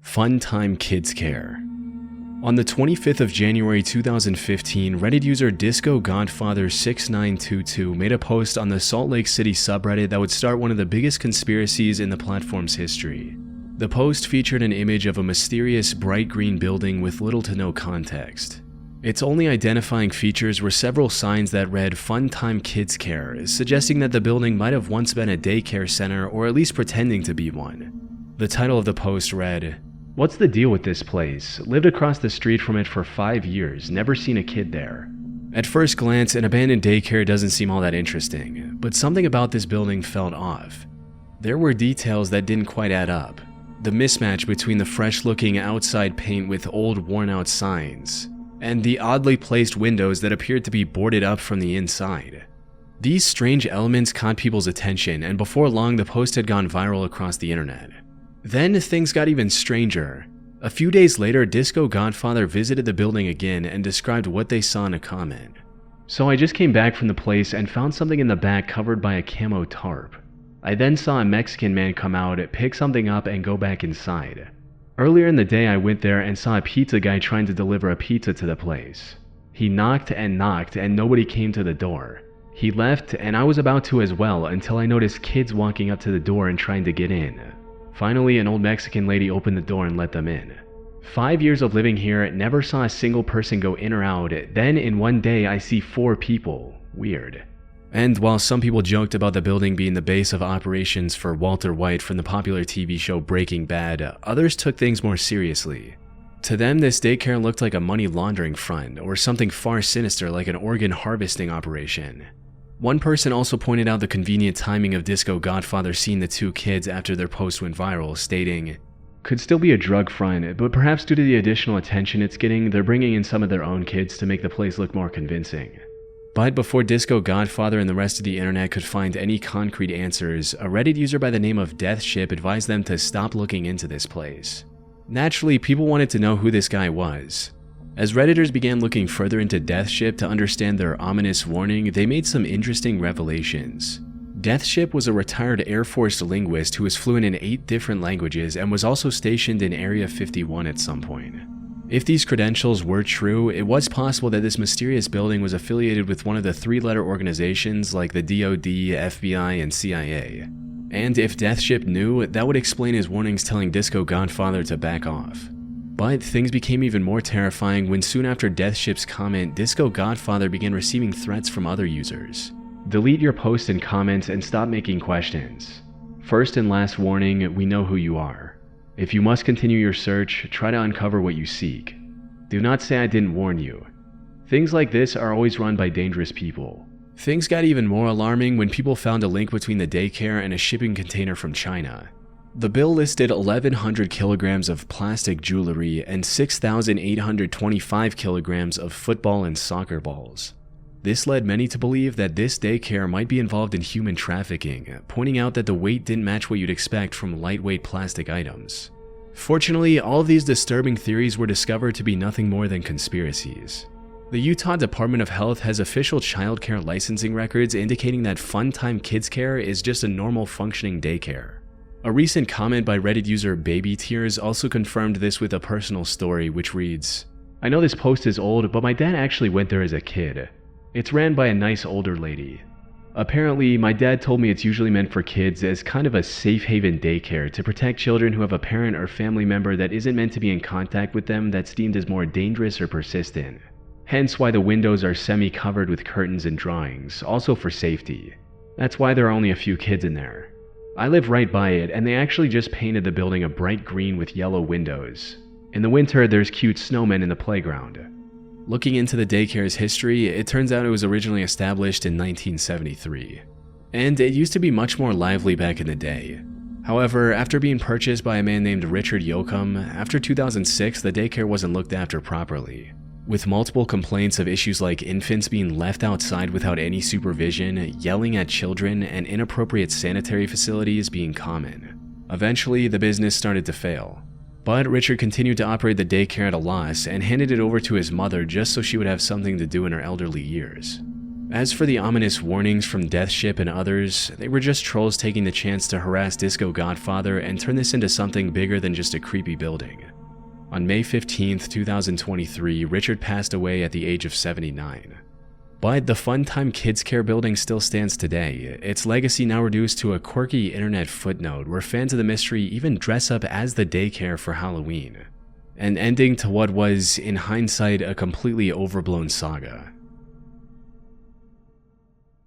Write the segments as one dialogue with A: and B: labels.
A: Fun Time Kids Care. On the 25th of January 2015, Reddit user Disco Godfather 6922 made a post on the Salt Lake City subreddit that would start one of the biggest conspiracies in the platform's history. The post featured an image of a mysterious bright green building with little to no context. Its only identifying features were several signs that read Fun Time Kids Care, suggesting that the building might have once been a daycare center or at least pretending to be one. The title of the post read, "What's the deal with this place? Lived across the street from it for 5 years, never seen a kid there." At first glance, an abandoned daycare doesn't seem all that interesting, but something about this building felt off. There were details that didn't quite add up. The mismatch between the fresh-looking outside paint with old worn-out signs, and the oddly placed windows that appeared to be boarded up from the inside. These strange elements caught people's attention, and before long the post had gone viral across the internet. Then things got even stranger. A few days later, Disco Godfather visited the building again and described what they saw in a comment. "So I just came back from the place and found something in the back covered by a camo tarp. I then saw a Mexican man come out, pick something up, and go back inside. Earlier in the day I went there and saw a pizza guy trying to deliver a pizza to the place. He knocked and nobody came to the door. He left and I was about to as well until I noticed kids walking up to the door and trying to get in. Finally, an old Mexican lady opened the door and let them in. 5 years of living here, never saw a single person go in or out. Then in one day I see 4 people. Weird." And while some people joked about the building being the base of operations for Walter White from the popular TV show Breaking Bad, others took things more seriously. To them, this daycare looked like a money laundering front, or something far sinister like an organ harvesting operation. One person also pointed out the convenient timing of Disco Godfather seeing the 2 kids after their post went viral, stating, "Could still be a drug front, but perhaps due to the additional attention it's getting, they're bringing in some of their own kids to make the place look more convincing." But before Disco Godfather and the rest of the internet could find any concrete answers, a Reddit user by the name of Deathship advised them to stop looking into this place. Naturally, people wanted to know who this guy was. As Redditors began looking further into Deathship to understand their ominous warning, they made some interesting revelations. Deathship was a retired Air Force linguist who was fluent in 8 different languages and was also stationed in Area 51 at some point. If these credentials were true, it was possible that this mysterious building was affiliated with one of the 3-letter organizations like the DoD, FBI, and CIA. And if Deathship knew, that would explain his warnings telling Disco Godfather to back off. But things became even more terrifying when soon after Deathship's comment, Disco Godfather began receiving threats from other users. "Delete your posts and comments and stop making questions. First and last warning, we know who you are. If you must continue your search, try to uncover what you seek. Do not say I didn't warn you." Things like this are always run by dangerous people. Things got even more alarming when people found a link between the daycare and a shipping container from China. The bill listed 1,100 kilograms of plastic jewelry and 6,825 kilograms of football and soccer balls. This led many to believe that this daycare might be involved in human trafficking, pointing out that the weight didn't match what you'd expect from lightweight plastic items. Fortunately, all of these disturbing theories were discovered to be nothing more than conspiracies. The Utah Department of Health has official childcare licensing records indicating that Fun Time Kids Care is just a normal functioning daycare. A recent comment by Reddit user Baby Tears also confirmed this with a personal story which reads, "I know this post is old, but my dad actually went there as a kid. It's ran by a nice older lady. Apparently, my dad told me it's usually meant for kids as kind of a safe haven daycare to protect children who have a parent or family member that isn't meant to be in contact with them that's deemed as more dangerous or persistent. Hence why the windows are semi-covered with curtains and drawings, also for safety. That's why there are only a few kids in there. I live right by it, and they actually just painted the building a bright green with yellow windows. In the winter, there's cute snowmen in the playground." Looking into the daycare's history, it turns out it was originally established in 1973. And it used to be much more lively back in the day. However, after being purchased by a man named Richard Yoakum, after 2006 the daycare wasn't looked after properly, with multiple complaints of issues like infants being left outside without any supervision, yelling at children, and inappropriate sanitary facilities being common. Eventually, the business started to fail. But Richard continued to operate the daycare at a loss and handed it over to his mother just so she would have something to do in her elderly years. As for the ominous warnings from Death Ship and others, they were just trolls taking the chance to harass Disco Godfather and turn this into something bigger than just a creepy building. On May 15, 2023, Richard passed away at the age of 79. But the Funtime Kids Care building still stands today, its legacy now reduced to a quirky internet footnote where fans of the mystery even dress up as the daycare for Halloween. An ending to what was, in hindsight, a completely overblown saga.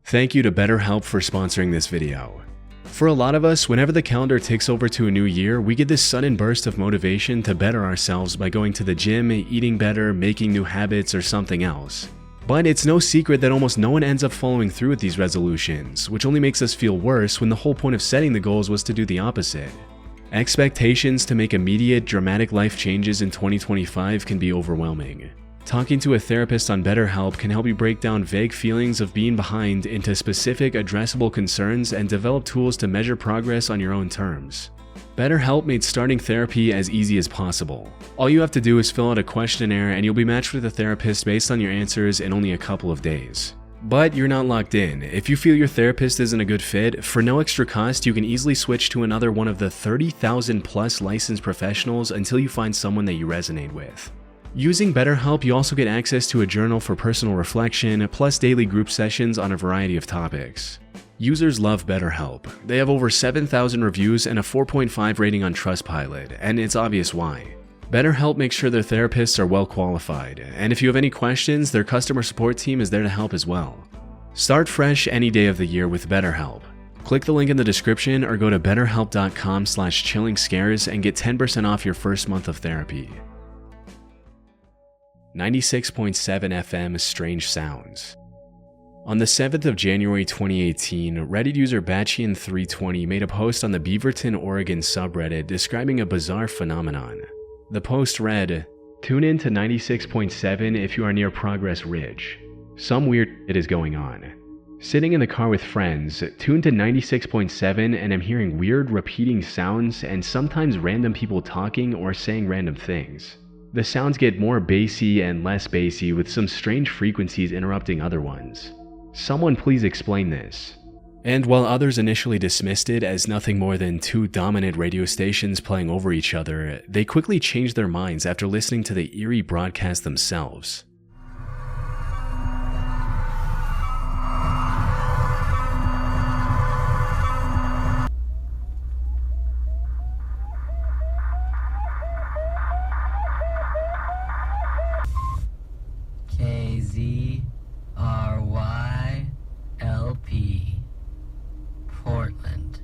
A: Thank you to BetterHelp for sponsoring this video. For a lot of us, whenever the calendar ticks over to a new year, we get this sudden burst of motivation to better ourselves by going to the gym, eating better, making new habits, or something else. But it's no secret that almost no one ends up following through with these resolutions, which only makes us feel worse when the whole point of setting the goals was to do the opposite. Expectations to make immediate, dramatic life changes in 2025 can be overwhelming. Talking to a therapist on BetterHelp can help you break down vague feelings of being behind into specific, addressable concerns and develop tools to measure progress on your own terms. BetterHelp made starting therapy as easy as possible. All you have to do is fill out a questionnaire and you'll be matched with a therapist based on your answers in only a couple of days. But you're not locked in. If you feel your therapist isn't a good fit, for no extra cost, you can easily switch to another one of the 30,000 plus licensed professionals until you find someone that you resonate with. Using BetterHelp, you also get access to a journal for personal reflection, plus daily group sessions on a variety of topics. Users love BetterHelp. They have over 7,000 reviews and a 4.5 rating on Trustpilot, and it's obvious why. BetterHelp makes sure their therapists are well qualified, and if you have any questions, their customer support team is there to help as well. Start fresh any day of the year with BetterHelp. Click the link in the description or go to betterhelp.com/chillingscares and get 10% off your first month of therapy. 96.7 FM Strange Sounds. On the 7th of January 2018, Reddit user Batchian320 made a post on the Beaverton, Oregon subreddit describing a bizarre phenomenon. The post read, "Tune in to 96.7 if you are near Progress Ridge. Some weird shit is going on. Sitting in the car with friends, tune to 96.7 and I'm hearing weird repeating sounds and sometimes random people talking or saying random things. The sounds get more bassy and less bassy with some strange frequencies interrupting other ones. Someone please explain this." And while others initially dismissed it as nothing more than two dominant radio stations playing over each other, they quickly changed their minds after listening to the eerie broadcast themselves.
B: KZRYLP, Portland.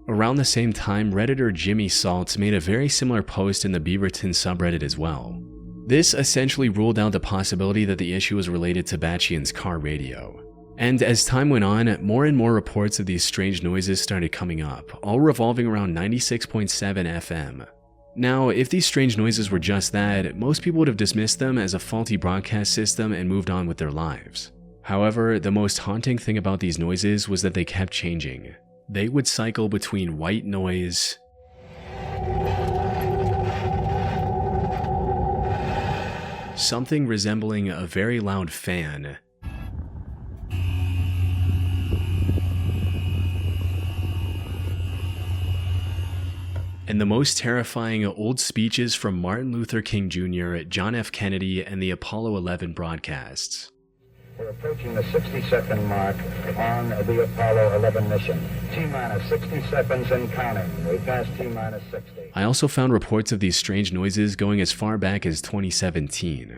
A: Around the same time, Redditor Jimmy Saltz made a very similar post in the Beaverton subreddit as well. This essentially ruled out the possibility that the issue was related to Batchian's car radio. And as time went on, more and more reports of these strange noises started coming up, all revolving around 96.7 FM. Now, if these strange noises were just that, most people would have dismissed them as a faulty broadcast system and moved on with their lives. However, the most haunting thing about these noises was that they kept changing. They would cycle between white noise, something resembling a very loud fan, and the most terrifying old speeches from Martin Luther King Jr., John F. Kennedy, and the Apollo 11 broadcasts.
C: We're approaching the 60-second mark on the Apollo 11 mission. T-minus 60 seconds and counting. We passed T-minus 60.
A: I also found reports of these strange noises going as far back as 2017.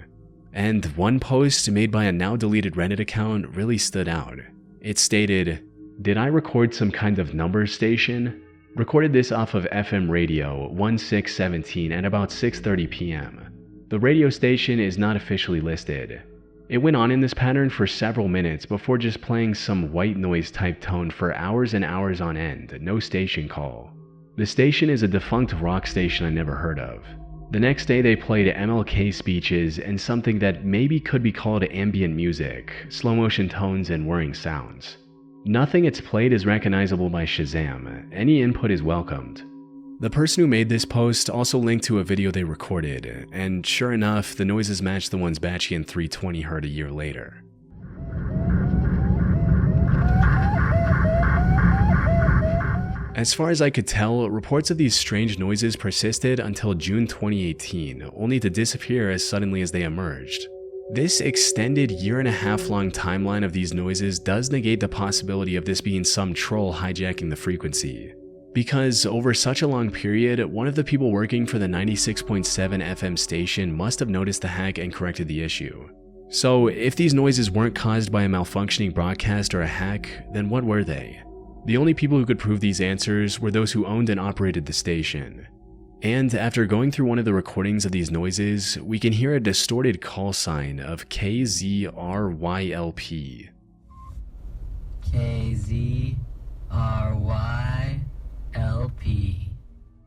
A: And one post made by a now deleted Reddit account really stood out. It stated, "Did I record some kind of number station? Recorded this off of FM radio 1617 at about 6:30 p.m. The radio station is not officially listed." It went on in this pattern for several minutes before just playing some white noise type tone for hours and hours on end, no station call. The station is a defunct rock station I never heard of. The next day they played MLK speeches and something that maybe could be called ambient music, slow motion tones and whirring sounds. Nothing it's played is recognizable by Shazam. Any input is welcomed. The person who made this post also linked to a video they recorded, and sure enough, the noises matched the ones Batchian320 heard a year later. As far as I could tell, reports of these strange noises persisted until June 2018, only to disappear as suddenly as they emerged. This extended year-and-a-half-long timeline of these noises does negate the possibility of this being some troll hijacking the frequency. Because over such a long period, one of the people working for the 96.7 FM station must have noticed the hack and corrected the issue. So if these noises weren't caused by a malfunctioning broadcast or a hack, then what were they? The only people who could prove these answers were those who owned and operated the station. And after going through one of the recordings of these noises, we can hear a distorted call sign of KZRYLP.
B: KZRYLP.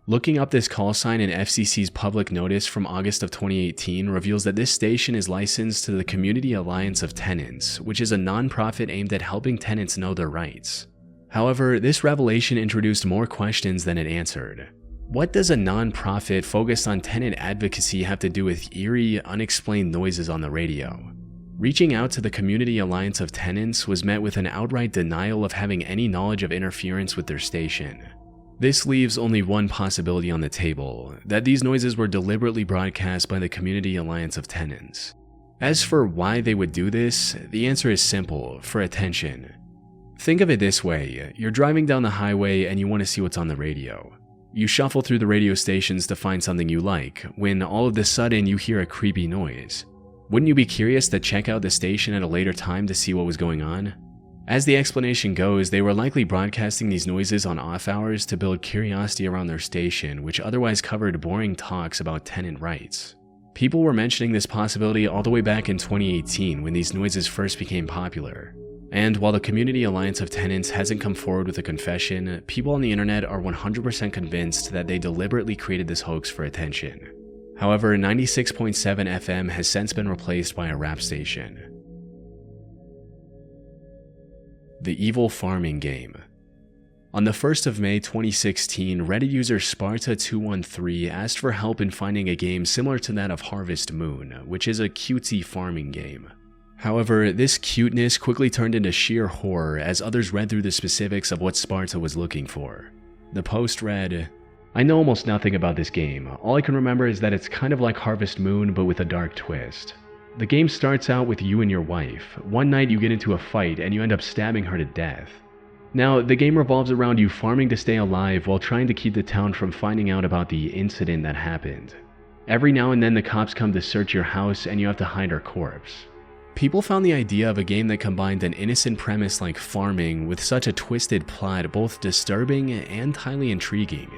A: Looking up this call sign in FCC's public notice from August of 2018 reveals that this station is licensed to the Community Alliance of Tenants, which is a non-profit aimed at helping tenants know their rights. However, this revelation introduced more questions than it answered. What does a non-profit focused on tenant advocacy have to do with eerie, unexplained noises on the radio? Reaching out to the Community Alliance of Tenants was met with an outright denial of having any knowledge of interference with their station. This leaves only one possibility on the table, that these noises were deliberately broadcast by the Community Alliance of Tenants. As for why they would do this, the answer is simple: for attention. Think of it this way: you're driving down the highway and you want to see what's on the radio. You shuffle through the radio stations to find something you like, when all of a sudden you hear a creepy noise. Wouldn't you be curious to check out the station at a later time to see what was going on? As the explanation goes, they were likely broadcasting these noises on off hours to build curiosity around their station, which otherwise covered boring talks about tenant rights. People were mentioning this possibility all the way back in 2018 when these noises first became popular. And while the Community Alliance of Tenants hasn't come forward with a confession, people on the internet are 100% convinced that they deliberately created this hoax for attention. However, 96.7 FM has since been replaced by a rap station. The Evil Farming Game. On the 1st of May 2016, Reddit user Sparta213 asked for help in finding a game similar to that of Harvest Moon, which is a cutesy farming game. However, this cuteness quickly turned into sheer horror as others read through the specifics of what Sparta was looking for. The post read, "I know almost nothing about this game. All I can remember is that it's kind of like Harvest Moon but with a dark twist. The game starts out with you and your wife. One night you get into a fight and you end up stabbing her to death. Now, the game revolves around you farming to stay alive while trying to keep the town from finding out about the incident that happened. Every now and then the cops come to search your house and you have to hide her corpse." People found the idea of a game that combined an innocent premise like farming with such a twisted plot both disturbing and highly intriguing.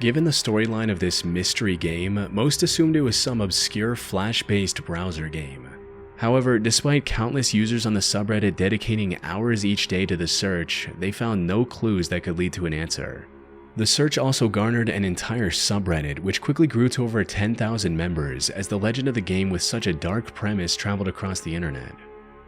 A: Given the storyline of this mystery game, most assumed it was some obscure Flash-based browser game. However, despite countless users on the subreddit dedicating hours each day to the search, they found no clues that could lead to an answer. The search also garnered an entire subreddit, which quickly grew to over 10,000 members as the legend of the game with such a dark premise traveled across the internet.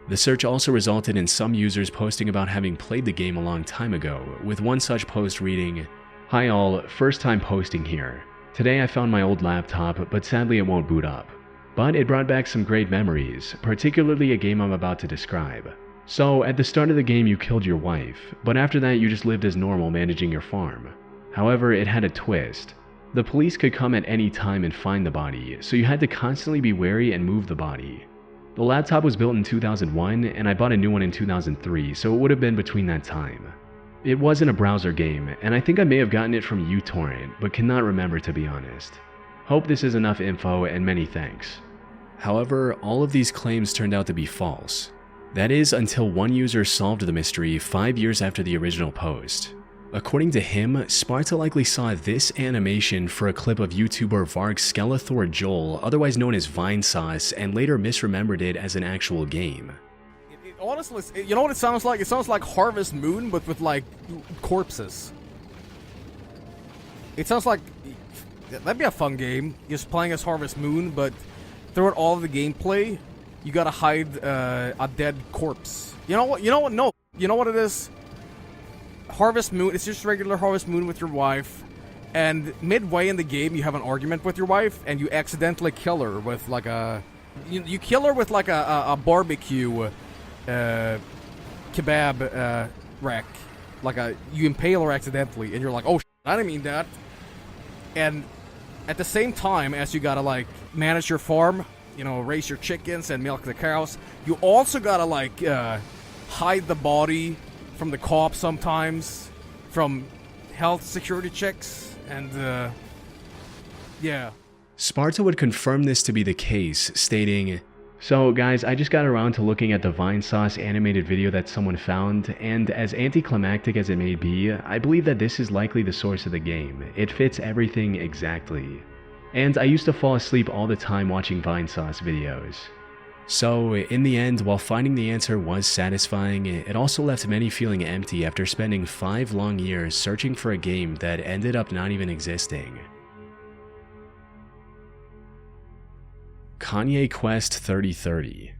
A: The search also resulted in some users posting about having played the game a long time ago, with one such post reading, "Hi all, first time posting here. Today I found my old laptop, but sadly it won't boot up. But it brought back some great memories, particularly a game I'm about to describe. So, at the start of the game you killed your wife, but after that you just lived as normal managing your farm. However, it had a twist. The police could come at any time and find the body, so you had to constantly be wary and move the body. The laptop was built in 2001, and I bought a new one in 2003, so it would have been between that time. It wasn't a browser game, and I think I may have gotten it from uTorrent, but cannot remember to be honest. Hope this is enough info, and many thanks." However, all of these claims turned out to be false. That is, until one user solved the mystery 5 years after the original post. According to him, Sparta likely saw this animation for a clip of YouTuber Varg Skeletor Joel, otherwise known as Vinesauce, and later misremembered it as an actual game.
D: Honestly, you know what it sounds like? It sounds like Harvest Moon, but with, like, corpses. It sounds like... That'd be a fun game, just playing as Harvest Moon, but throughout all of the gameplay, you gotta hide a dead corpse. You know what? No. You know what it is? Harvest Moon, it's just regular Harvest Moon with your wife, and midway in the game you have an argument with your wife, and you accidentally kill her with like a... You kill her with like a barbecue kebab rack. you impale her accidentally, and you're like, oh, I didn't mean that. And at the same time as you gotta like manage your farm, you know, raise your chickens and milk the cows, you also gotta like hide the body from the cops sometimes, from health security checks, and yeah.
A: Sparta would confirm this to be the case, stating, "So guys, I just got around to looking at the Vinesauce animated video that someone found, and as anticlimactic as it may be, I believe that this is likely the source of the game. It fits everything exactly. And I used to fall asleep all the time watching Vinesauce videos." So, in the end, while finding the answer was satisfying, it also left many feeling empty after spending 5 long years searching for a game that ended up not even existing. Kanye Quest 3030.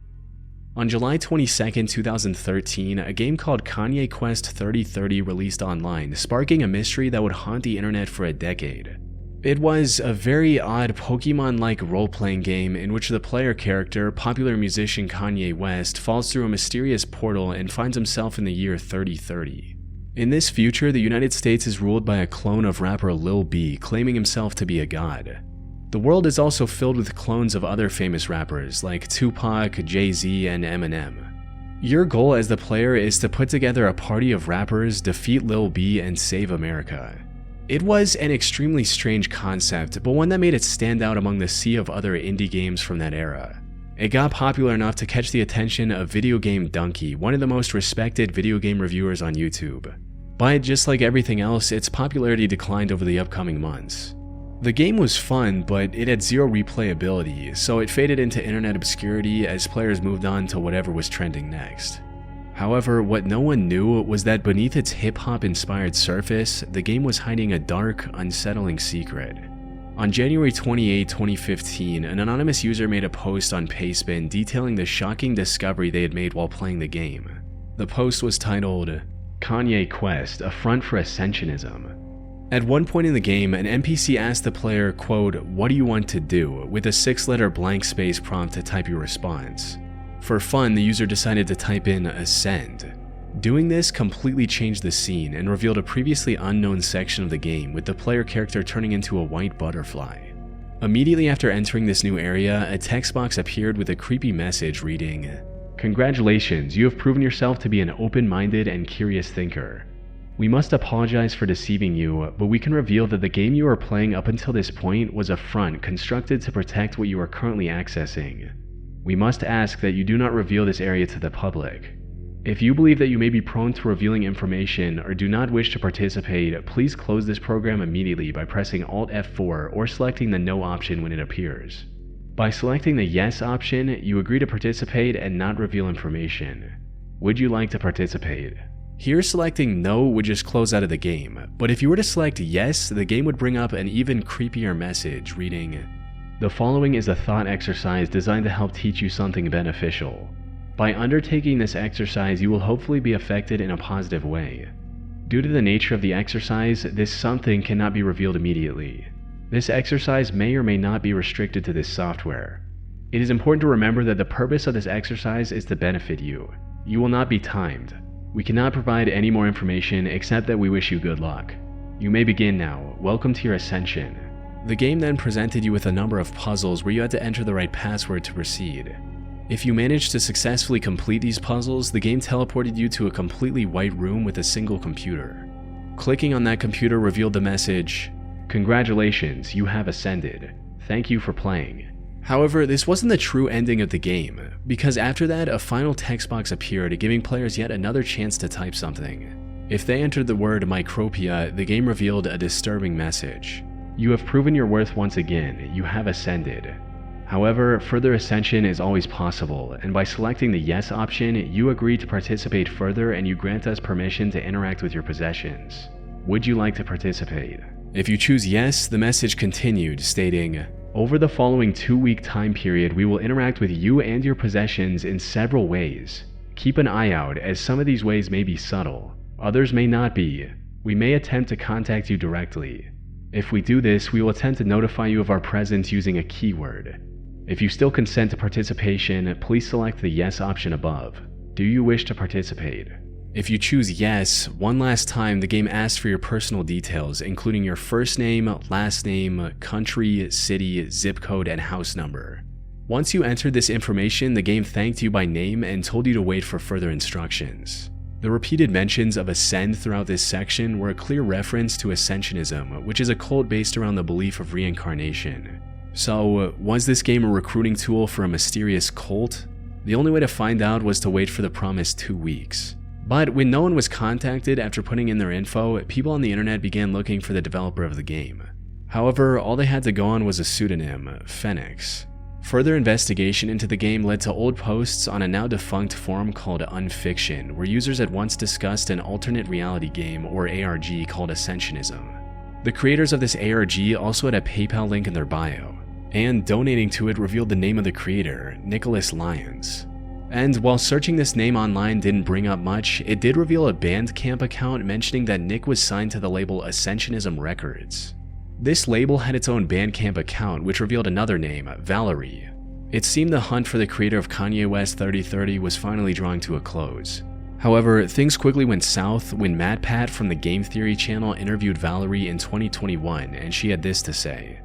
A: On July 22, 2013, a game called Kanye Quest 3030 released online, sparking a mystery that would haunt the internet for a decade. It was a very odd Pokemon-like role-playing game in which the player character, popular musician Kanye West, falls through a mysterious portal and finds himself in the year 3030. In this future, the United States is ruled by a clone of rapper Lil B, claiming himself to be a god. The world is also filled with clones of other famous rappers like Tupac, Jay-Z, and Eminem. Your goal as the player is to put together a party of rappers, defeat Lil B, and save America. It was an extremely strange concept, but one that made it stand out among the sea of other indie games from that era. It got popular enough to catch the attention of Video Game Donkey, one of the most respected video game reviewers on YouTube. But just like everything else, its popularity declined over the upcoming months. The game was fun, but it had zero replayability, so it faded into internet obscurity as players moved on to whatever was trending next. However, what no one knew was that beneath its hip-hop inspired surface, the game was hiding a dark, unsettling secret. On January 28, 2015, an anonymous user made a post on Pastebin detailing the shocking discovery they had made while playing the game. The post was titled, "Kanye Quest, a front for Ascensionism." At one point in the game, an NPC asked the player, quote, "What do you want to do?" with a 6-letter blank space prompt to type your response. For fun, the user decided to type in "Ascend." Doing this completely changed the scene and revealed a previously unknown section of the game, with the player character turning into a white butterfly. Immediately after entering this new area, a text box appeared with a creepy message reading, "Congratulations, you have proven yourself to be an open-minded and curious thinker. We must apologize for deceiving you, but we can reveal that the game you are playing up until this point was a front constructed to protect what you are currently accessing. We must ask that you do not reveal this area to the public. If you believe that you may be prone to revealing information or do not wish to participate, please close this program immediately by pressing Alt F4 or selecting the No option when it appears. By selecting the Yes option, you agree to participate and not reveal information. Would you like to participate?" Here, selecting No would just close out of the game, but if you were to select Yes, the game would bring up an even creepier message reading, "The following is a thought exercise designed to help teach you something beneficial. By undertaking this exercise, you will hopefully be affected in a positive way. Due to the nature of the exercise, this something cannot be revealed immediately. This exercise may or may not be restricted to this software. It is important to remember that the purpose of this exercise is to benefit you. You will not be timed. We cannot provide any more information except that we wish you good luck. You may begin now. Welcome to your ascension." The game then presented you with a number of puzzles where you had to enter the right password to proceed. If you managed to successfully complete these puzzles, the game teleported you to a completely white room with a single computer. Clicking on that computer revealed the message, "Congratulations, you have ascended. Thank you for playing." However, this wasn't the true ending of the game, because after that, a final text box appeared, giving players yet another chance to type something. If they entered the word Micropia, the game revealed a disturbing message. "You have proven your worth once again. You have ascended. However, further ascension is always possible, and by selecting the Yes option, you agree to participate further and you grant us permission to interact with your possessions. Would you like to participate?" If you choose Yes, the message continued, stating, "Over the following 2-week time period, we will interact with you and your possessions in several ways. Keep an eye out, as some of these ways may be subtle. Others may not be. We may attempt to contact you directly. If we do this, we will attempt to notify you of our presence using a keyword. If you still consent to participation, please select the Yes option above. Do you wish to participate?" If you choose yes, one last time the game asks for your personal details, including your first name, last name, country, city, zip code, and house number. Once you entered this information, the game thanked you by name and told you to wait for further instructions. The repeated mentions of ascend throughout this section were a clear reference to Ascensionism, which is a cult based around the belief of reincarnation. So, was this game a recruiting tool for a mysterious cult? The only way to find out was to wait for the promised 2 weeks. But when no one was contacted after putting in their info, people on the internet began looking for the developer of the game. However, all they had to go on was a pseudonym, Phoenix. Further investigation into the game led to old posts on a now defunct forum called Unfiction, where users had once discussed an alternate reality game, or ARG, called Ascensionism. The creators of this ARG also had a PayPal link in their bio, and donating to it revealed the name of the creator, Nicholas Lyons. And while searching this name online didn't bring up much, it did reveal a Bandcamp account mentioning that Nick was signed to the label Ascensionism Records. This label had its own Bandcamp account, which revealed another name, Valerie. It seemed the hunt for the creator of Kanye West 3030 was finally drawing to a close. However, things quickly went south when MatPat from the Game Theory channel interviewed Valerie in 2021, and she had this to say.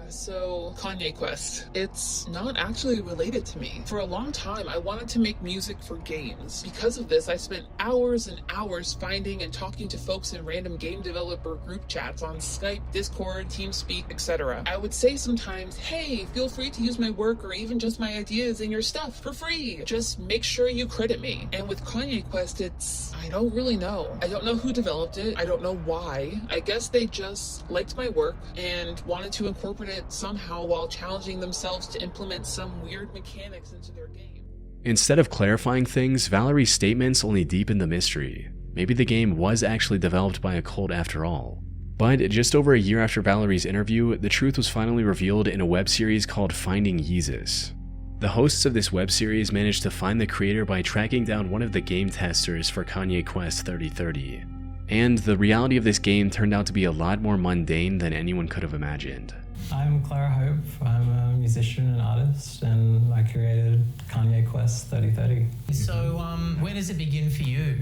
E: So, Kanye Quest, it's not actually related to me. For a long time, I wanted to make music for games. Because of this, I spent hours and hours finding and talking to folks in random game developer group chats on Skype, Discord, TeamSpeak, etc. I would say sometimes, hey, feel free to use my work or even just my ideas in your stuff for free. Just make sure you credit me. And with Kanye Quest, I don't really know. I don't know who developed it. I don't know why. I guess they just liked my work and wanted to incorporate it somehow while challenging themselves to implement some weird mechanics into their game.
A: Instead of clarifying things, Valerie's statements only deepened the mystery. Maybe the game was actually developed by a cult after all. But just over a year after Valerie's interview, the truth was finally revealed in a web series called Finding Yeezus. The hosts of this web series managed to find the creator by tracking down one of the game testers for Kanye Quest 3030. And the reality of this game turned out to be a lot more mundane than anyone could have imagined.
F: I'm Clara Hope. I'm a musician and artist, and I created Kanye Quest 3030.
B: So, where does it begin for you?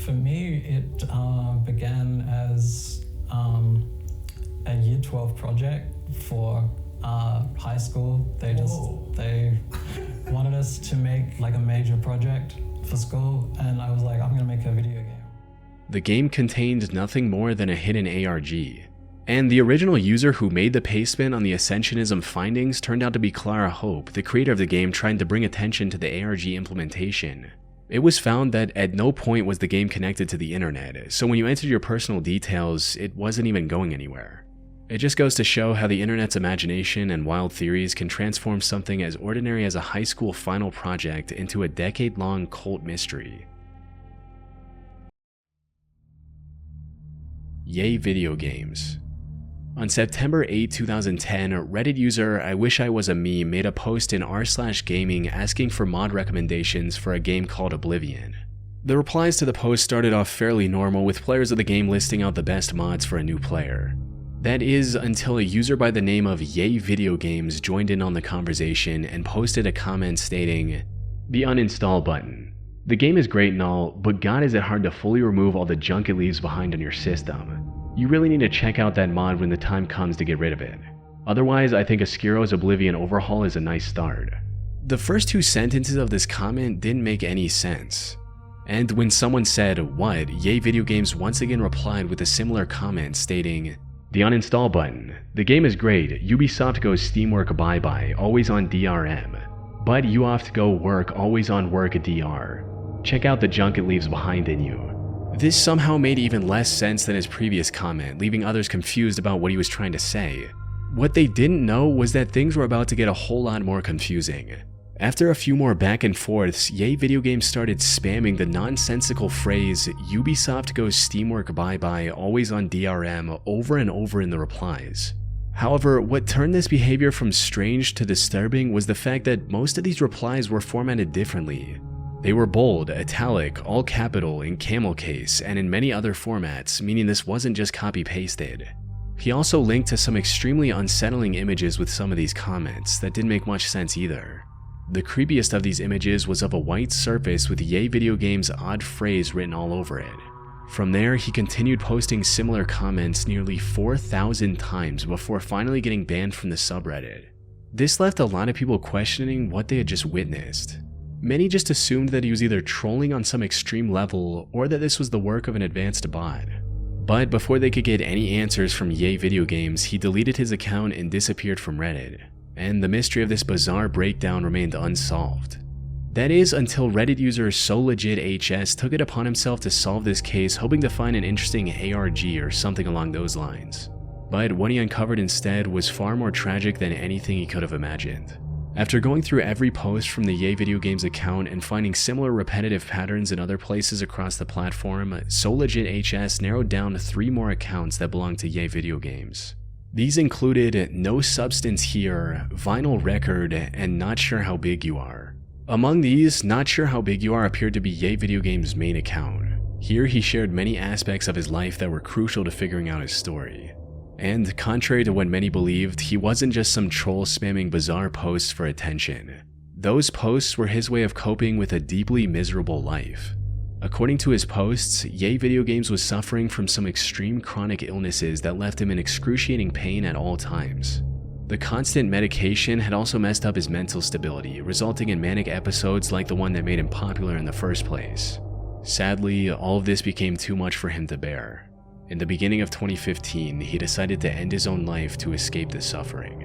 F: For me, it began as a Year 12 project for high school. They wanted us to make like a major project for school, and I was like, I'm gonna make a video game.
A: The game contained nothing more than a hidden ARG. And the original user who made the paste-bin on the Ascensionism findings turned out to be Clara Hope, the creator of the game, trying to bring attention to the ARG implementation. It was found that at no point was the game connected to the internet, so when you entered your personal details, it wasn't even going anywhere. It just goes to show how the internet's imagination and wild theories can transform something as ordinary as a high school final project into a decade-long cult mystery. Yay video games. On September 8, 2010, Reddit user I Wish I Was a Me made a post in r/gaming asking for mod recommendations for a game called Oblivion. The replies to the post started off fairly normal, with players of the game listing out the best mods for a new player. That is, until a user by the name of Yay Video Games joined in on the conversation and posted a comment stating, "The uninstall button. The game is great and all, but god is it hard to fully remove all the junk it leaves behind on your system. You really need to check out that mod when the time comes to get rid of it. Otherwise, I think Ascuro's Oblivion overhaul is a nice start." The first 2 sentences of this comment didn't make any sense. And when someone said, "What?", Yay Video Games once again replied with a similar comment stating, "The uninstall button. The game is great. Ubisoft goes Steamwork bye-bye, always on DRM. But you have to go work, always on work DR. Check out the junk it leaves behind in you." This somehow made even less sense than his previous comment, leaving others confused about what he was trying to say. What they didn't know was that things were about to get a whole lot more confusing. After a few more back and forths, Yay Video Games started spamming the nonsensical phrase "Ubisoft goes Steamwork bye-bye, always on DRM" over and over in the replies. However, what turned this behavior from strange to disturbing was the fact that most of these replies were formatted differently. They were bold, italic, all capital, in camel case, and in many other formats, meaning this wasn't just copy-pasted. He also linked to some extremely unsettling images with some of these comments that didn't make much sense either. The creepiest of these images was of a white surface with Yay Video Games' odd phrase written all over it. From there, he continued posting similar comments nearly 4,000 times before finally getting banned from the subreddit. This left a lot of people questioning what they had just witnessed. Many just assumed that he was either trolling on some extreme level or that this was the work of an advanced bot. But before they could get any answers from Yay Video Games, he deleted his account and disappeared from Reddit, and the mystery of this bizarre breakdown remained unsolved. That is, until Reddit user SoLegitHS took it upon himself to solve this case, hoping to find an interesting ARG or something along those lines. But what he uncovered instead was far more tragic than anything he could have imagined. After going through every post from the Yay Video Games account and finding similar repetitive patterns in other places across the platform, SoLegitHS narrowed down 3 more accounts that belonged to Yay Video Games. These included No Substance Here, Vinyl Record, and Not Sure How Big You Are. Among these, Not Sure How Big You Are appeared to be Yay Video Games' main account. Here he shared many aspects of his life that were crucial to figuring out his story. And contrary to what many believed, he wasn't just some troll spamming bizarre posts for attention. Those posts were his way of coping with a deeply miserable life. According to his posts, Yay Video Games was suffering from some extreme chronic illnesses that left him in excruciating pain at all times. The constant medication had also messed up his mental stability, resulting in manic episodes like the one that made him popular in the first place. Sadly, all of this became too much for him to bear. In the beginning of 2015, he decided to end his own life to escape the suffering.